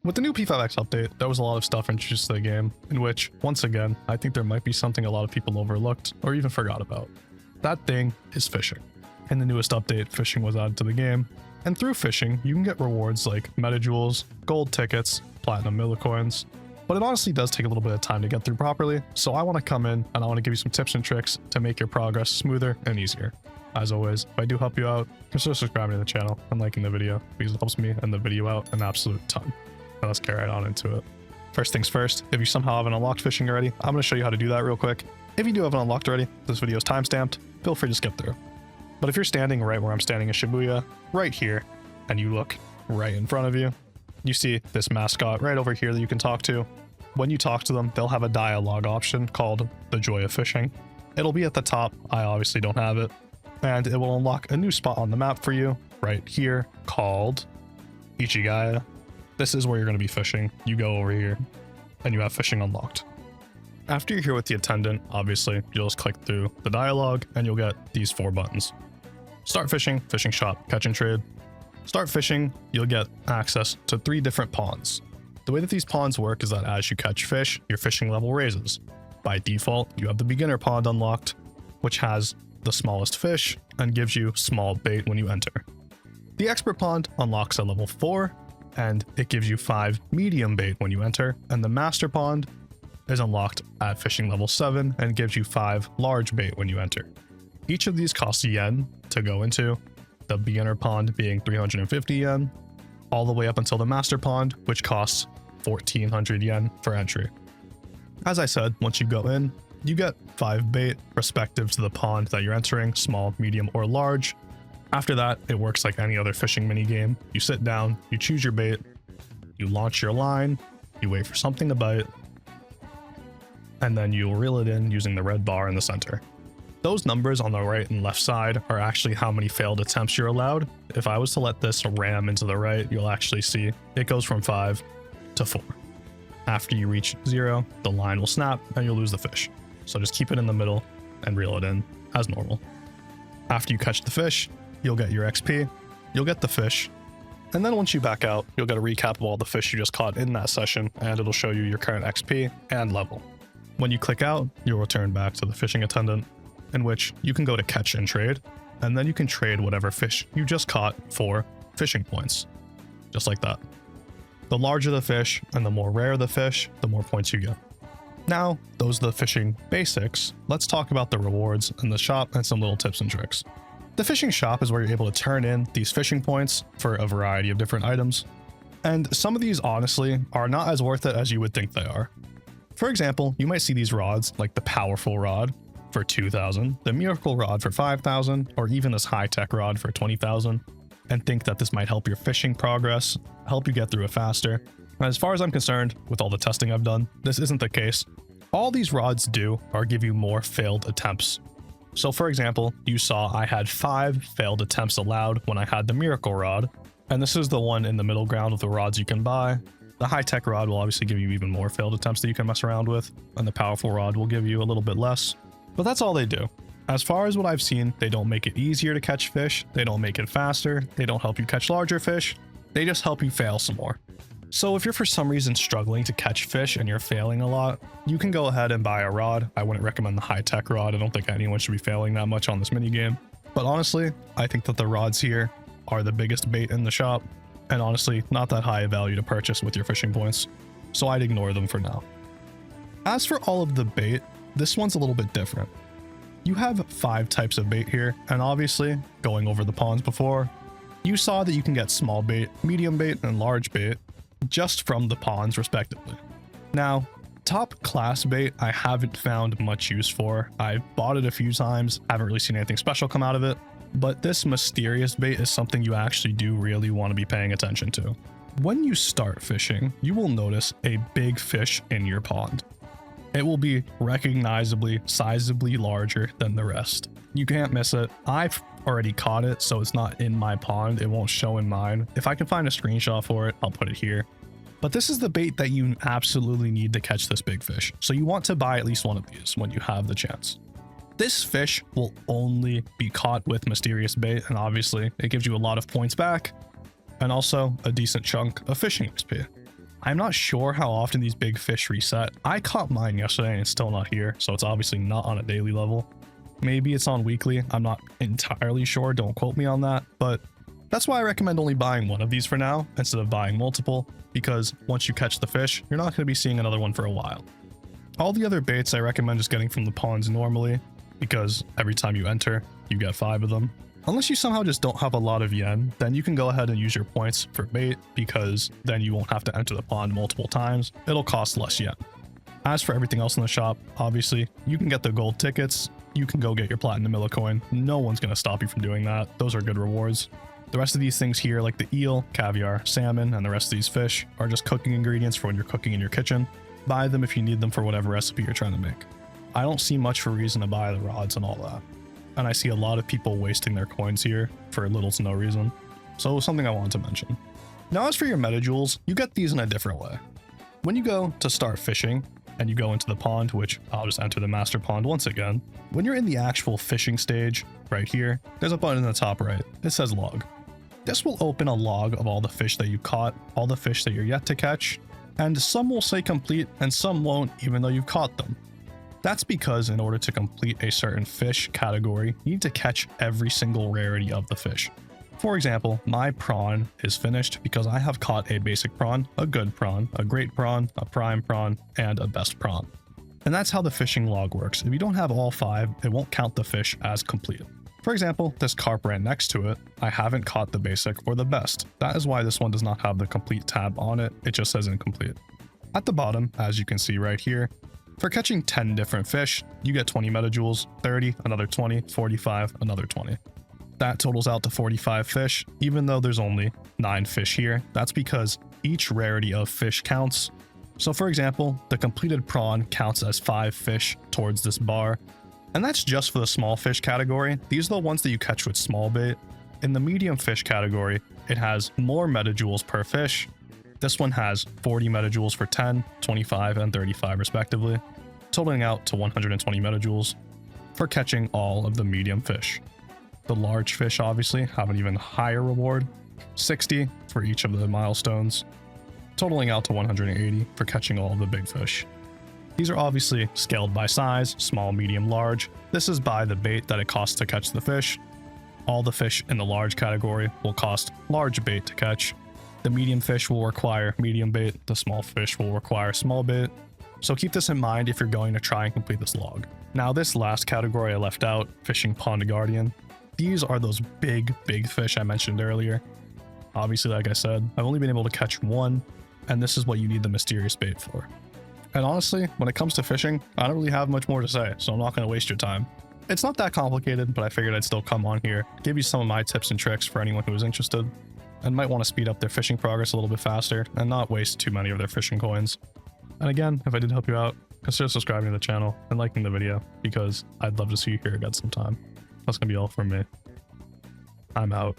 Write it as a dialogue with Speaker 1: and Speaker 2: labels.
Speaker 1: With the new P5X update, there was a lot of stuff introduced to the game, in which, once again, I think there might be something a lot of people overlooked or even forgot about. That thing is fishing. In the newest update, fishing was added to the game, and through fishing, you can get rewards like Metajewels, gold tickets, platinum millicoins, but it honestly does take a little bit of time to get through properly, so I want to come in and I want to give you some tips and tricks to make your progress smoother and easier. As always, if I do help you out, consider subscribing to the channel and liking the video because it helps me and the video out an absolute ton. Now let's get right on into it. First things first, if you somehow haven't unlocked fishing already, I'm going to show you how to do that real quick. If you do have it unlocked already, this video is timestamped, feel free to skip through. But if you're standing right where I'm standing in Shibuya, right here, and you look right in front of you, you see this mascot right over here that you can talk to. When you talk to them, they'll have a dialogue option called The Joy of Fishing. It'll be at the top, I obviously don't have it, and it will unlock a new spot on the map for you right here called Ichigaya. This is where you're going to be fishing. You go over here and you have fishing unlocked. After you're here with the attendant, obviously you'll just click through the dialogue and you'll get these 4 buttons. Start fishing, fishing shop, catch and trade. Start fishing, you'll get access to 3 different ponds. The way that these ponds work is that as you catch fish, your fishing level raises. By default, you have the beginner pond unlocked, which has the smallest fish and gives you small bait when you enter. The expert pond unlocks at level 4, and it gives you 5 medium bait when you enter, and the master pond is unlocked at fishing level 7 and gives you 5 large bait when you enter. Each of these costs yen to go into, the beginner pond being 350 yen, all the way up until the master pond, which costs 1400 yen for entry. As I said, once you go in, you get 5 bait respective to the pond that you're entering, small, medium, or large. After that, it works like any other fishing mini game. You sit down, you choose your bait, you launch your line, you wait for something to bite, and then you'll reel it in using the red bar in the center. Those numbers on the right and left side are actually how many failed attempts you're allowed. If I was to let this ram into the right, you'll actually see it goes from 5 to 4. After you reach 0, the line will snap and you'll lose the fish. So just keep it in the middle and reel it in as normal. After you catch the fish, you'll get your XP, you'll get the fish, and then once you back out, you'll get a recap of all the fish you just caught in that session, and it'll show you your current XP and level. When you click out, you'll return back to the fishing attendant, in which you can go to catch and trade, and then you can trade whatever fish you just caught for fishing points. Just like that. The larger the fish and the more rare the fish, the more points you get. Now, those are the fishing basics. Let's talk about the rewards in the shop and some little tips and tricks. The fishing shop is where you're able to turn in these fishing points for a variety of different items. And some of these honestly are not as worth it as you would think they are. For example, you might see these rods like the powerful rod for 2,000, the miracle rod for 5,000, or even this high-tech rod for 20,000, and think that this might help your fishing progress, help you get through it faster. And as far as I'm concerned, with all the testing I've done, this isn't the case. All these rods do are give you more failed attempts. So for example, you saw I had 5 failed attempts allowed when I had the miracle rod, and this is the one in the middle ground of the rods you can buy. The high-tech rod will obviously give you even more failed attempts that you can mess around with, and the powerful rod will give you a little bit less. But that's all they do. As far as what I've seen, they don't make it easier to catch fish, they don't make it faster, they don't help you catch larger fish, they just help you fail some more. So if you're for some reason struggling to catch fish and you're failing a lot, you can go ahead and buy a rod. I wouldn't recommend the high-tech rod. I don't think anyone should be failing that much on this minigame. But honestly, I think that the rods here are the biggest bait in the shop, and honestly, not that high a value to purchase with your fishing points. So I'd ignore them for now. As for all of the bait, this one's a little bit different. You have 5 types of bait here, and obviously, going over the ponds before, you saw that you can get small bait, medium bait, and large bait just from the ponds respectively. Now, top class bait I haven't found much use for. I've bought it a few times, haven't really seen anything special come out of it, but this mysterious bait is something you actually do really want to be paying attention to. When you start fishing, you will notice a big fish in your pond. It will be recognizably, sizably larger than the rest. You can't miss it. I've already caught it, so it's not in my pond. It won't show in mine. If I can find a screenshot for it, I'll put it here. But this is the bait that you absolutely need to catch this big fish. So you want to buy at least one of these when you have the chance. This fish will only be caught with mysterious bait, and obviously it gives you a lot of points back and also a decent chunk of fishing XP. I'm not sure how often these big fish reset. I caught mine yesterday and it's still not here, so it's obviously not on a daily level. Maybe it's on weekly, I'm not entirely sure, don't quote me on that, but that's why I recommend only buying one of these for now instead of buying multiple, because once you catch the fish, you're not going to be seeing another one for a while. All the other baits I recommend just getting from the ponds normally, because every time you enter, you get 5 of them. Unless you somehow just don't have a lot of yen, then you can go ahead and use your points for bait, because then you won't have to enter the pond multiple times. It'll cost less yen. As for everything else in the shop, obviously, you can get the gold tickets, you can go get your platinum millicoin. No one's going to stop you from doing that. Those are good rewards. The rest of these things here, like the eel, caviar, salmon, and the rest of these fish, are just cooking ingredients for when you're cooking in your kitchen. Buy them if you need them for whatever recipe you're trying to make. I don't see much for reason to buy the rods and all that. And I see a lot of people wasting their coins here for little to no reason. So something I wanted to mention. Now as for your Metajewels, you get these in a different way. When you go to start fishing, and you go into the pond, which I'll just enter the master pond once again. When you're in the actual fishing stage, right here, there's a button in the top right. It says log. This will open a log of all the fish that you caught, all the fish that you're yet to catch, and some will say complete and some won't even though you've caught them. That's because in order to complete a certain fish category, you need to catch every single rarity of the fish. For example, my prawn is finished because I have caught a basic prawn, a good prawn, a great prawn, a prime prawn, and a best prawn. And that's how the fishing log works. If you don't have all 5, it won't count the fish as complete. For example, this carp right next to it, I haven't caught the basic or the best. That is why this one does not have the complete tab on it, it just says incomplete. At the bottom, as you can see right here, for catching 10 different fish, you get 20 Metajewels, 30, another 20, 45, another 20. That totals out to 45 fish, even though there's only 9 fish here. That's because each rarity of fish counts. So for example, the completed prawn counts as 5 fish towards this bar. And that's just for the small fish category. These are the ones that you catch with small bait. In the medium fish category, it has more Metajewels per fish. This one has 40 Metajewels for 10, 25, and 35 respectively, totaling out to 120 Metajewels for catching all of the medium fish. The large fish obviously have an even higher reward, 60 for each of the milestones, totaling out to 180 for catching all of the big fish. These are obviously scaled by size, small, medium, large. This is by the bait that it costs to catch the fish. All the fish in the large category will cost large bait to catch. The medium fish will require medium bait, the small fish will require small bait. So keep this in mind if you're going to try and complete this log. Now this last category I left out, fishing pond guardian. These are those big fish I mentioned earlier. Obviously, like I said, I've only been able to catch one, and this is what you need the mysterious bait for. And honestly, when it comes to fishing, I don't really have much more to say, so I'm not going to waste your time. It's not that complicated, but I figured I'd still come on here, give you some of my tips and tricks for anyone who is interested, and might want to speed up their fishing progress a little bit faster, and not waste too many of their fishing coins. And again, if I did help you out, consider subscribing to the channel and liking the video, because I'd love to see you here again sometime. That's gonna be all from me. I'm out.